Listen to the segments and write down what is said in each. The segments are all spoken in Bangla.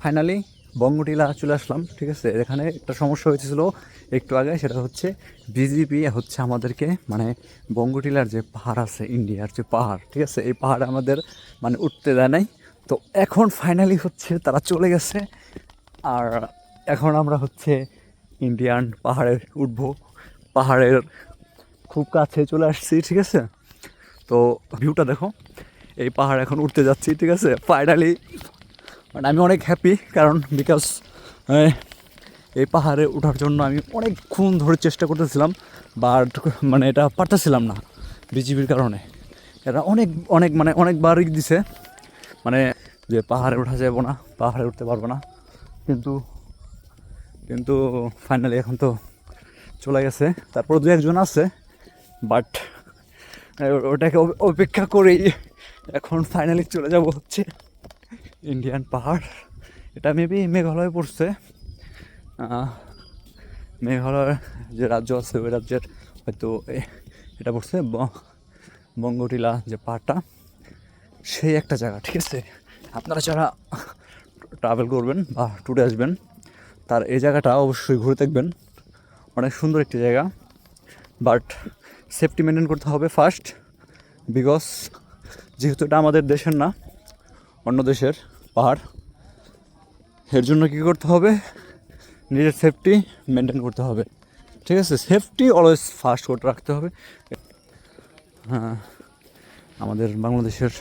ফাইনালি বঙ্গটিলা চলে আসলাম। ঠিক আছে, এখানে একটা সমস্যা হয়েছিল একটু আগে, সেটা হচ্ছে বিজেপি হচ্ছে আমাদেরকে মানে বঙ্গটিলার যে পাহাড় আছে, ইন্ডিয়ার যে পাহাড়, ঠিক আছে, এই পাহাড়ে আমাদের মানে উঠতে দেয় নাই। তো এখন ফাইনালি হচ্ছে তারা চলে গেছে। আর এখন আমরা হচ্ছে ইন্ডিয়ান পাহাড়ে উঠবো। পাহাড়ের খুব কাছে চলে আসছি, ঠিক আছে। তো ভিউটা দেখো, এই পাহাড় এখন উঠতে যাচ্ছি, ঠিক আছে। ফাইনালি মানে আমি অনেক হ্যাপি, কারণ বিকজ এই পাহাড়ে ওঠার জন্য আমি অনেকক্ষণ ধরে চেষ্টা করতেছিলাম, বাট মানে এটা পারতেছিলাম না বিজিবির কারণে। এরা অনেক অনেক মানে অনেকবারই দিছে মানে যে পাহাড়ে ওঠা যাবো না, পাহাড়ে উঠতে পারবো না, কিন্তু কিন্তু ফাইনালি এখন তো চলে গেছে। তারপর দু একজন আছে, বাট ওটাকে অপেক্ষা করেই এখন ফাইনালি চলে যাব হচ্ছে ইন্ডিয়ান পাহাড়। এটা মেবি মেঘালয় পড়ছে, মেঘালয় যে রাজ্য আছে ওই রাজ্যের হয়তো এটা পড়ছে বঙ্গটিলা যে পাহাড়টা, সেই একটা জায়গা। ঠিক আছে, আপনারা যারা ট্রাভেল করবেন বা ট্যুরে আসবেন তার এই জায়গাটা অবশ্যই ঘুরে দেখবেন। অনেক সুন্দর একটি জায়গা, বাট সেফটি মেনটেন করতে হবে ফার্স্ট, বিকজ যেহেতু এটা আমাদের দেশের না, অন্য দেশের পাহাড়, এর জন্য কী করতে হবে, নিজের সেফটি মেনটেন করতে হবে। ঠিক আছে, সেফটি অলওয়েজ ফার্স্ট করে রাখতে হবে। হ্যাঁ, আমাদের বাংলাদেশের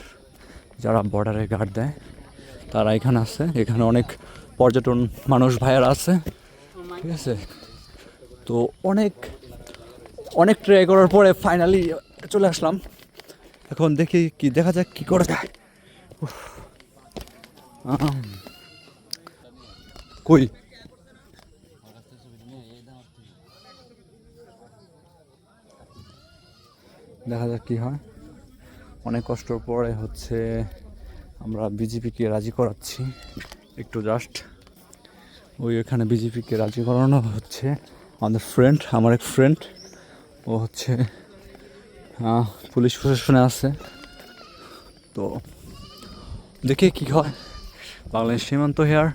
যারা বর্ডারে গার্ড দেয় তারা এখানে আছে, এখানে অনেক পর্যটন মানুষ ভাইয়ারা আছে, ঠিক আছে। তো অনেক অনেক ট্রাই করার পরে ফাইনালি চলে আসলাম। এখন দেখি কি দেখা যাক কী করা যায়। কই দেখা যাক কী হয়। অনেক কষ্টর পরে হচ্ছে আমরা বিজেপিকে রাজি করাচ্ছি একটু, জাস্ট ওই এখানে বিজেপিকে রাজি করানো হচ্ছে। আমাদের ফ্রেন্ড, আমার এক ফ্রেন্ড, ও হচ্ছে পুলিশ প্রশাসনে আছে। তো দেখি কী হয়। বাংলাদেশ সীমান্ত হেয়ার